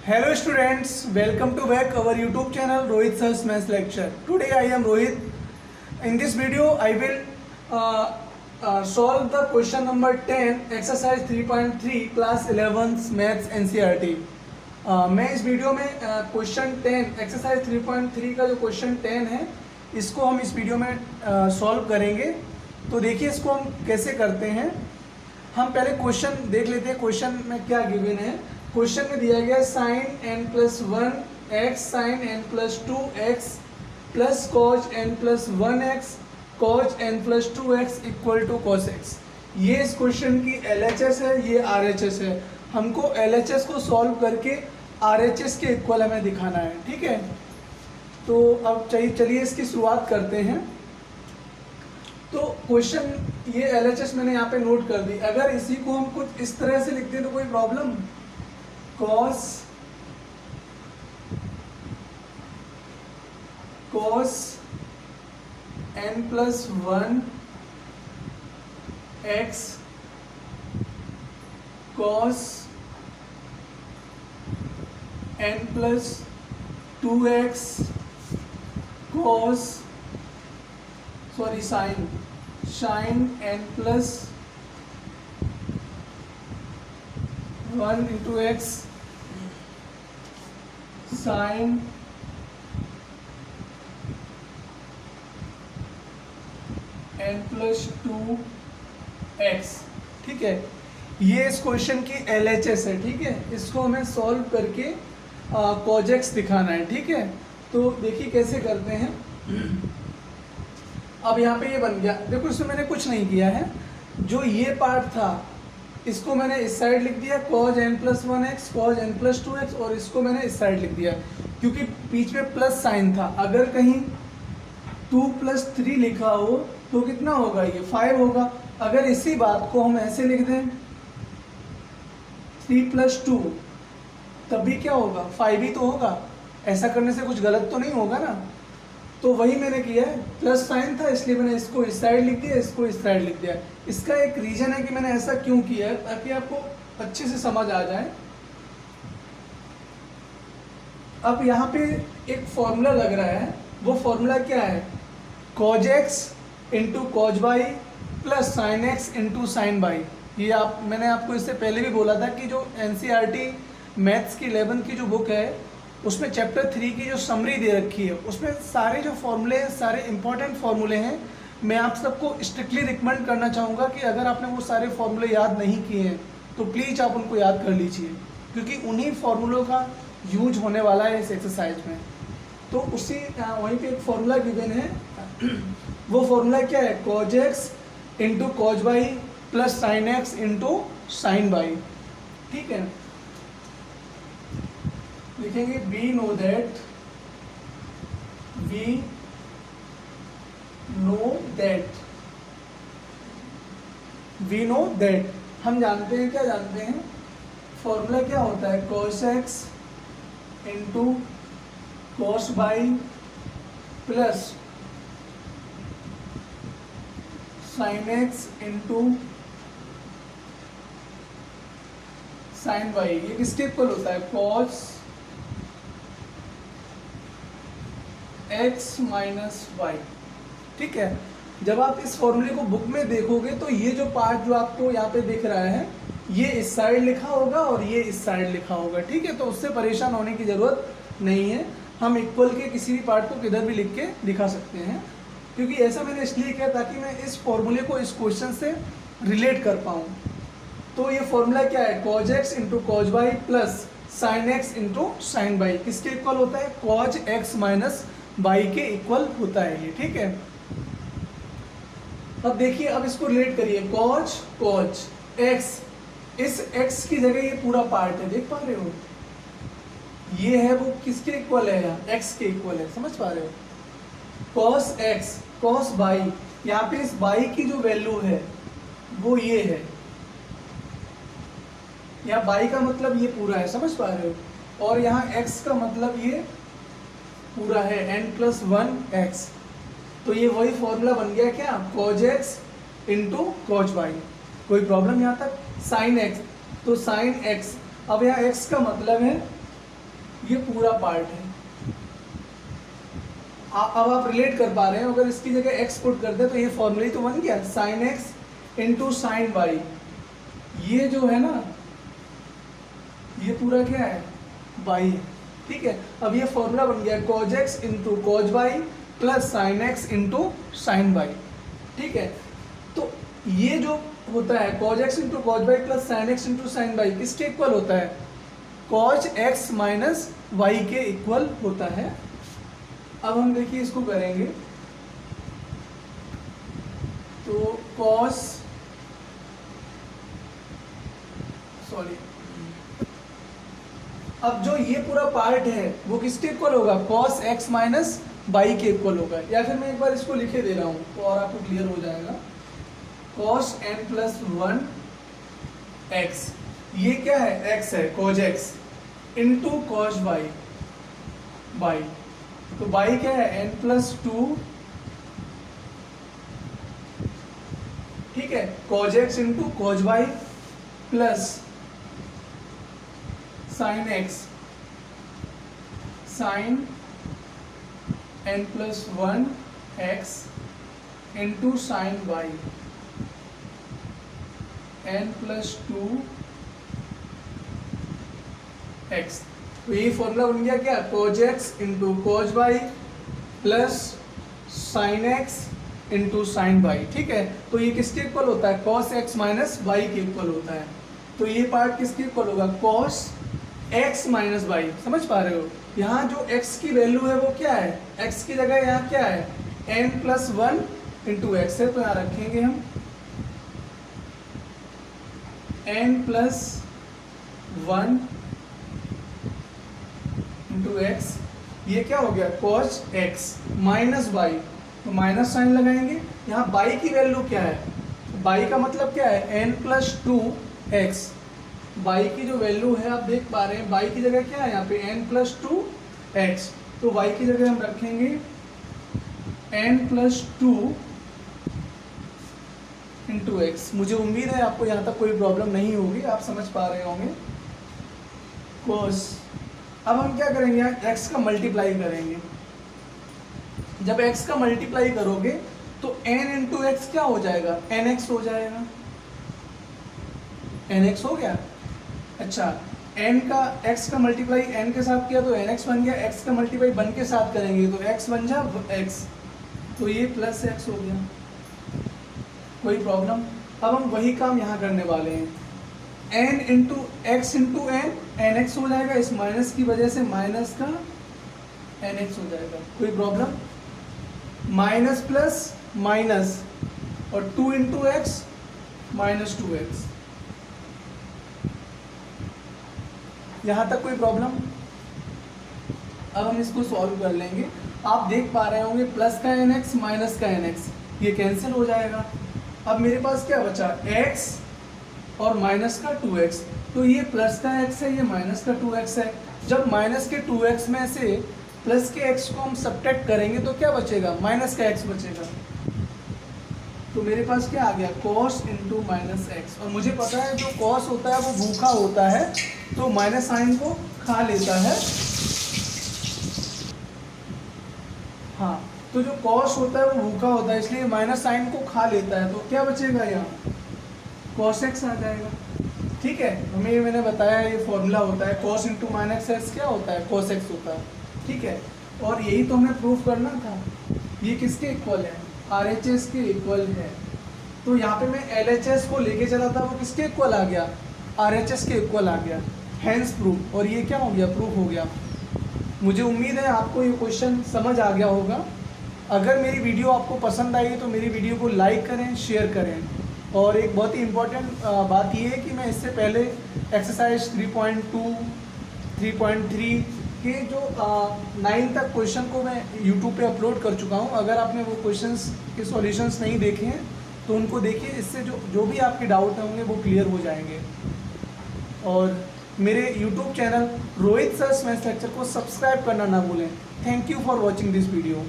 Hello students, welcome to back our YouTube channel Rohit Sir's Maths Lecture. Today I am Rohit. In this video I will solve the question number 10 exercise 3.3 class 11 maths NCERT. मैं इस video में question 10 exercise 3.3 का जो question 10 है इसको हम इस video में सॉल्व करेंगे। तो देखिए इसको हम कैसे करते हैं। हम पहले क्वेश्चन देख लेते हैं। क्वेश्चन में क्या गिवन है। क्वेश्चन में दिया गया sine n plus 1 x sine n plus 2 x plus cos n plus 1 x cos n plus 2 x equal to cos x. ये इस क्वेश्चन की LHS है, ये RHS है। हमको LHS को सॉल्व करके RHS के इक्वल हमें दिखाना है, ठीक है। तो अब चलिए इसकी शुरुआत करते हैं। तो क्वेश्चन ये LHS मैंने यहाँ पे नोट कर दी। अगर इसी को हम कुछ इस तरह से लिखते हैं तो कोई problem. cos n plus 1 x cos n plus 2 x sin n plus 1 into x sin n plus 2 x, ठीक है। ये इस क्वेश्चन की LHS है, ठीक है। इसको हमें सॉल्व करके cos x दिखाना है, ठीक है। तो देखिए कैसे करते हैं। अब यहाँ पे ये बन गया। देखो इसमें मैंने कुछ नहीं किया है। जो ये पार्ट था इसको मैंने इस साइड लिख दिया cos n plus 1 x cos n plus 2 x, और इसको मैंने इस साइड लिख दिया क्योंकि बीच में प्लस साइन था। अगर कहीं 2 प्लस 3 लिखा हो तो कितना होगा, ये 5 होगा। अगर इसी बात को हम ऐसे लिख दें 3 प्लस 2 तब भी क्या होगा, 5 ही तो होगा। ऐसा करने से कुछ गलत तो नहीं होगा ना। तो वही मैंने किया है। प्लस साइन था इसलिए मैंने इसको इस साइड लिख दिया, इसको इस साइड लिख दिया। इसका एक रीजन है कि मैंने ऐसा क्यों किया है, ताकि आपको अच्छे से समझ आ जाए। अब यहाँ पे एक फॉर्मूला लग रहा है। वो फॉर्मूला क्या है, cos x into cos y plus sine x into sine y. ये मैंने आपको इससे पहले भी बोला था कि जो NCERT मैथ्स की 11 की जो बुक है उसमें चैप्टर 3 की जो समरी दे रखी है उसमें सारे जो फॉर्मूले हैं, सारे इंपॉर्टेंट फॉर्मूले हैं। मैं आप सबको स्ट्रिक्टली रिकमेंड करना चाहूँगा कि अगर आपने वो सारे फॉर्मूले याद नहीं किए हैं तो प्लीज़ आप उनको याद कर लीजिए, क्योंकि उन्हीं फॉर्मूलों का यूज होने वाला है इस एक्सरसाइज में। तो उसी वहीं पे एक फॉर्मूला गिवन है। वो फॉर्मूला क्या है, cos x into cos y plus sine x into sine y, ठीक है। लिखेंगे we know that हम जानते हैं, क्या जानते हैं, फॉर्मूला क्या होता है, cos x into cos y plus sine x into sine y. ये किसके इक्वल होता है, cos x माइनस वाई, ठीक है। जब आप इस फॉर्मूले को बुक में देखोगे तो ये जो पार्ट जो आपको यहाँ पे दिख रहा है ये इस साइड लिखा होगा और ये इस साइड लिखा होगा, ठीक है। तो उससे परेशान होने की ज़रूरत नहीं है। हम इक्वल के किसी भी पार्ट को किधर भी लिख के दिखा सकते हैं, क्योंकि ऐसा मैंने इसलिए किया ताकि मैं इस फॉर्मूले को इस क्वेश्चन से रिलेट कर पाऊँ। तो ये फॉर्मूला क्या है, cos x into cos y plus sine x into sine y. किसके इक्वल होता है, cos x माइनस वाई के इक्वल होता है ये, ठीक है। अब देखिए, अब इसको रिलेट करिए, cos x, इस x की जगह ये पूरा पार्ट है, देख पा रहे हो, ये है वो किसके इक्वल है, यहाँ x के इक्वल है, समझ पा रहे हो। cos x cos y, यहाँ पे इस y की जो वैल्यू है वो ये है, यहाँ y का मतलब ये पूरा है, समझ पा रहे हो। और यहाँ x का मतलब ये पूरा है, n प्लस 1 एक्स। तो ये वही फॉर्मूला बन गया क्या, cos x into cos y. कोई प्रॉब्लम यहाँ तक। साइन एक्स, तो साइन एक्स, अब यहाँ x का मतलब है ये पूरा पार्ट है। अब आप रिलेट कर पा रहे हैं, अगर इसकी जगह x पुट कर दे तो ये फॉर्मूला तो बन गया sin x into sine y. ये जो है ना, ये पूरा क्या है, y है, ठीक है। अब ये फॉर्मूला बन गया cos x into cos y plus sin x into sine y, ठीक है। तो ये जो होता है cos x into cos y plus sin x into sine y किसके इक्वल होता है, cos x माइनस वाई के इक्वल होता है। अब हम देखिए इसको करेंगे तो cos, अब जो ये पूरा पार्ट है वो किसके इक्वल होगा, cos x माइनस वाई के इक्वल होगा। या फिर मैं एक बार इसको लिखे दे रहा हूँ तो और आपको क्लियर हो जाएगा। cos n प्लस 1 x, ये क्या है, x है, cos x into cos y, y तो y क्या है, n प्लस 2, ठीक है, cos x into cos y plus sin x sin n plus 1 x into sign y n plus 2 x। तो ये फॉर्मूला बन गया क्या, cos x into cos y plus sin x into sign y, ठीक है। तो ये किसके इक्वल होता है, cos x माइनस y के इक्वल होता है। तो ये पार्ट किसके इक्वल होगा, cos x माइनस y। समझ पा रहे हो, यहाँ जो x की वैल्यू है वो क्या है, x की जगह यहाँ क्या है, n प्लस 1 इंटू एक्स है, तो यहाँ रखेंगे हम n प्लस 1 इंटू एक्स। ये क्या हो गया, cos x माइनस y, तो माइनस साइन लगाएंगे। यहाँ y की वैल्यू क्या है, y का मतलब क्या है, n प्लस 2x। y की जो वैल्यू है आप देख पा रहे हैं, y की जगह क्या है यहाँ पे, n प्लस 2x, तो y की जगह हम रखेंगे n प्लस 2 इंटू एक्स। मुझे उम्मीद है आपको यहाँ तक कोई प्रॉब्लम नहीं होगी, आप समझ पा रहे होंगे। cos, अब हम क्या करेंगे, यहाँ x का मल्टीप्लाई करेंगे। जब x का मल्टीप्लाई करोगे तो n इंटू एक्स क्या हो जाएगा, nx हो जाएगा, nx हो गया। अच्छा, n का x का मल्टीप्लाई n के साथ किया तो nx बन गया, x का मल्टीप्लाई 1 के साथ करेंगे तो x बन जा x, तो ये प्लस x हो गया। कोई प्रॉब्लम। अब हम वही काम यहाँ करने वाले हैं, n into x into n, nx हो जाएगा, इस माइनस की वजह से माइनस का nx हो जाएगा। कोई प्रॉब्लम। माइनस प्लस माइनस और 2 इंटू एक्स माइनस 2x, यहाँ तक कोई प्रॉब्लम। अब हम इसको सॉल्व कर लेंगे। आप देख पा रहे होंगे प्लस का nx माइनस का nx ये कैंसिल हो जाएगा। अब मेरे पास क्या बचा, x और माइनस का 2x, तो ये प्लस का x है, ये माइनस का 2x है। जब माइनस के 2x में से प्लस के x को हम सब्ट्रैक्ट करेंगे तो क्या बचेगा, माइनस का x बचेगा। तो मेरे पास क्या आ गया, cos इंटू माइनस एक्स। और मुझे पता है जो cos होता है वो भूखा होता है, तो माइनस साइन को खा लेता है। हाँ, तो जो cos होता है वो भूखा होता है, इसलिए माइनस साइन को खा लेता है। तो क्या बचेगा, यहाँ cos x आ जाएगा। ठीक है, हमें मैंने बताया ये फॉर्मूला होता है, cos इंटू माइनस एक्स क्या होता है, cos x होता है। ठीक है, और यही तो हमें प्रूफ करना था। ये किसके इक्वल है, RHS के इक्वल है। तो यहाँ पे मैं LHS को लेके चला था, वो किसके इक्वल आ गया, RHS के इक्वल आ गया, हैंस प्रूफ। और ये क्या हो गया, प्रूफ हो गया। मुझे उम्मीद है आपको ये क्वेश्चन समझ आ गया होगा। अगर मेरी वीडियो आपको पसंद आई तो मेरी वीडियो को लाइक करें, शेयर करें। और एक बहुत ही इम्पोर्टेंट बात ये है कि मैं इससे पहले एक्सरसाइज 3.2, 3.3 के जो 9 तक क्वेश्चन को मैं यूट्यूब पे अपलोड कर चुका हूँ। अगर आपने वो क्वेश्चंस के सॉल्यूशंस नहीं देखे हैं तो उनको देखिए, इससे जो भी आपके डाउट होंगे वो क्लियर हो जाएंगे। और मेरे YouTube channel Rohit sir's maths lecture को सब्सक्राइब करना ना भूलें। Thank you for watching this video.